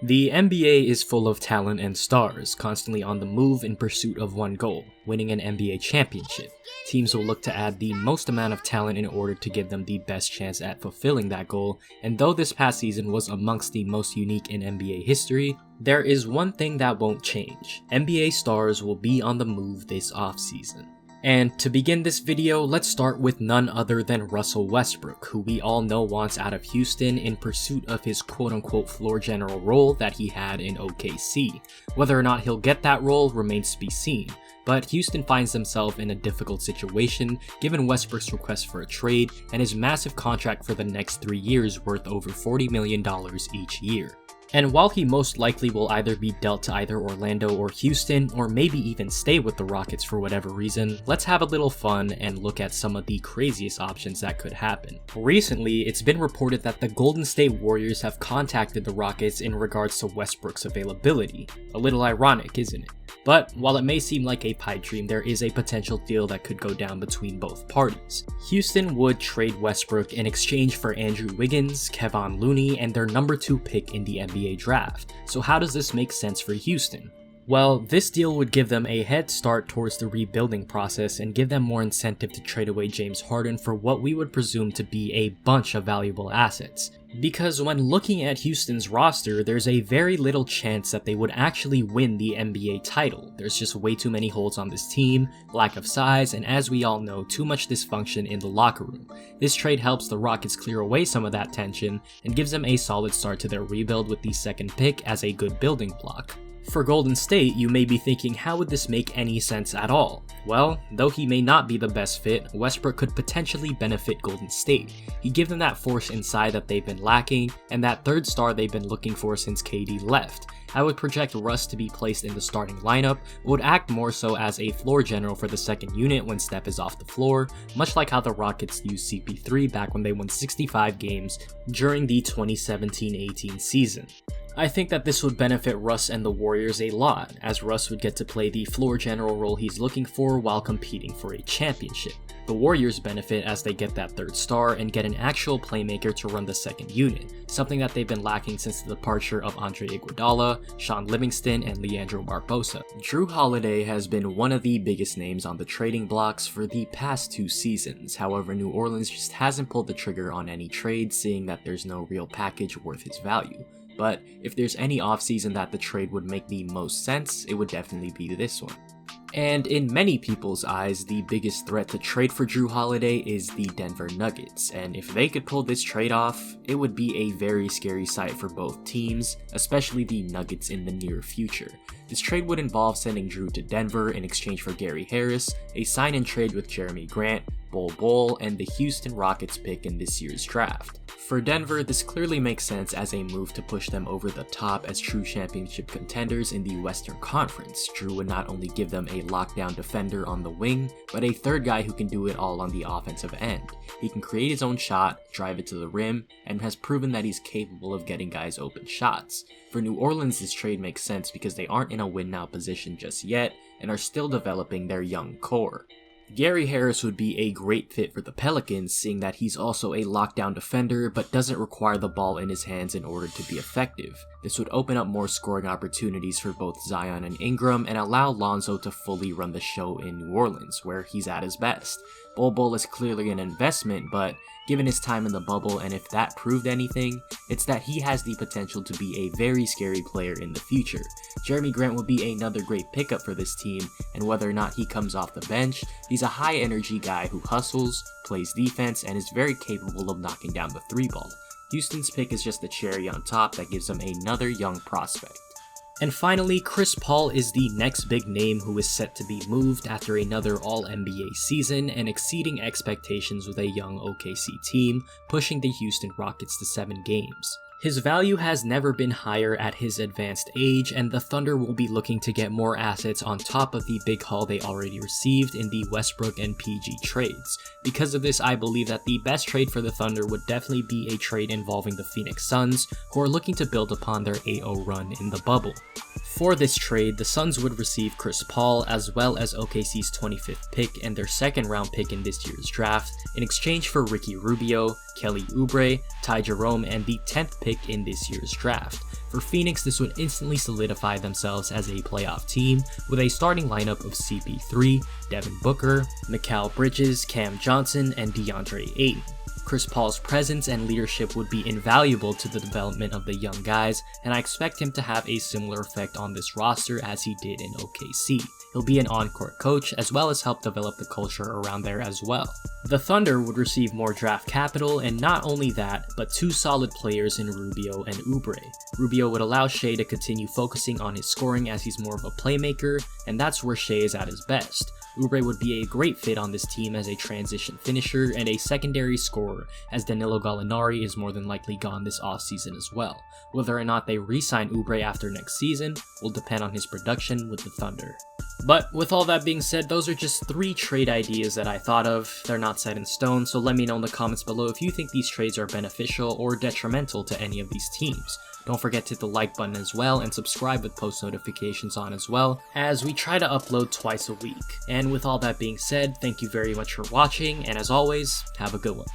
The NBA is full of talent and stars, constantly on the move in pursuit of one goal, winning an NBA championship. Teams will look to add the most amount of talent in order to give them the best chance at fulfilling that goal, and though this past season was amongst the most unique in NBA history, there is one thing that won't change. NBA stars will be on the move this offseason. And to begin this video, let's start with none other than Russell Westbrook, who we all know wants out of Houston in pursuit of his quote-unquote floor general role that he had in OKC. Whether or not he'll get that role remains to be seen, but Houston finds themselves in a difficult situation given Westbrook's request for a trade and his massive contract for the next 3 years worth over $40 million each year. And while he most likely will either be dealt to either Orlando or Houston, or maybe even stay with the Rockets for whatever reason, let's have a little fun and look at some of the craziest options that could happen. Recently, it's been reported that the Golden State Warriors have contacted the Rockets in regards to Westbrook's availability. A little ironic, isn't it? But while it may seem like a pipe dream, there is a potential deal that could go down between both parties. Houston would trade Westbrook in exchange for Andrew Wiggins, Kevon Looney, and their number 2 pick in the NBA draft. So how does this make sense for Houston? Well, this deal would give them a head start towards the rebuilding process and give them more incentive to trade away James Harden for what we would presume to be a bunch of valuable assets. Because when looking at Houston's roster, there's a very little chance that they would actually win the NBA title. There's just way too many holes on this team, lack of size, and as we all know, too much dysfunction in the locker room. This trade helps the Rockets clear away some of that tension and gives them a solid start to their rebuild with the second pick as a good building block. For Golden State, you may be thinking, how would this make any sense at all? Well, though he may not be the best fit, Westbrook could potentially benefit Golden State. He'd give them that force inside that they've been lacking, and that third star they've been looking for since KD left. I would project Russ to be placed in the starting lineup, but would act more so as a floor general for the second unit when Steph is off the floor, much like how the Rockets used CP3 back when they won 65 games during the 2017-18 season. I think that this would benefit Russ and the Warriors a lot, as Russ would get to play the floor general role he's looking for while competing for a championship. The Warriors benefit as they get that third star and get an actual playmaker to run the second unit, something that they've been lacking since the departure of Andre Iguodala, Sean Livingston, and Leandro Barbosa. Jrue Holiday has been one of the biggest names on the trading blocks for the past 2 seasons, however New Orleans just hasn't pulled the trigger on any trade, seeing that there's no real package worth his value. But if there's any offseason that the trade would make the most sense, it would definitely be this one. And in many people's eyes, the biggest threat to trade for Jrue Holiday is the Denver Nuggets, and if they could pull this trade off, it would be a very scary sight for both teams, especially the Nuggets in the near future. This trade would involve sending Jrue to Denver in exchange for Gary Harris, a sign-and trade with Jeremy Grant, Bol, and the Houston Rockets pick in this year's draft. For Denver, this clearly makes sense as a move to push them over the top as true championship contenders in the Western Conference. Jrue would not only give them a lockdown defender on the wing, but a third guy who can do it all on the offensive end. He can create his own shot, drive it to the rim, and has proven that he's capable of getting guys open shots. For New Orleans, this trade makes sense because they aren't in a win-now position just yet and are still developing their young core. Gary Harris would be a great fit for the Pelicans, seeing that he's also a lockdown defender but doesn't require the ball in his hands in order to be effective. This would open up more scoring opportunities for both Zion and Ingram and allow Lonzo to fully run the show in New Orleans, where he's at his best. Bol is clearly an investment, but given his time in the bubble, and if that proved anything, it's that he has the potential to be a very scary player in the future. Jeremy Grant will be another great pickup for this team, and whether or not he comes off the bench, he's a high energy guy who hustles, plays defense, and is very capable of knocking down the 3-ball. Houston's pick is just the cherry on top that gives them another young prospect. And finally, Chris Paul is the next big name who is set to be moved after another All-NBA season and exceeding expectations with a young OKC team, pushing the Houston Rockets to 7 games. His value has never been higher at his advanced age, and the Thunder will be looking to get more assets on top of the big haul they already received in the Westbrook and PG trades. Because of this, I believe that the best trade for the Thunder would definitely be a trade involving the Phoenix Suns, who are looking to build upon their 8-0 run in the bubble. For this trade, the Suns would receive Chris Paul as well as OKC's 25th pick and their second round pick in this year's draft in exchange for Ricky Rubio, Kelly Oubre, Ty Jerome, and the 10th pick in this year's draft. For Phoenix, this would instantly solidify themselves as a playoff team with a starting lineup of CP3, Devin Booker, Mikal Bridges, Cam Johnson, and DeAndre Ayton. Chris Paul's presence and leadership would be invaluable to the development of the young guys, and I expect him to have a similar effect on this roster as he did in OKC. He'll be an on-court coach as well as help develop the culture around there as well. The Thunder would receive more draft capital, and not only that, but two solid players in Rubio and Oubre. Rubio would allow Shai to continue focusing on his scoring as he's more of a playmaker, and that's where Shai is at his best. Oubre would be a great fit on this team as a transition finisher and a secondary scorer, as Danilo Gallinari is more than likely gone this offseason as well. Whether or not they re-sign Oubre after next season will depend on his production with the Thunder. But with all that being said, those are just 3 trade ideas that I thought of. They're not set in stone, so let me know in the comments below if you think these trades are beneficial or detrimental to any of these teams. Don't forget to hit the like button as well and subscribe with post notifications on as well, as we try to upload twice a week. And with all that being said, thank you very much for watching, and as always, have a good one.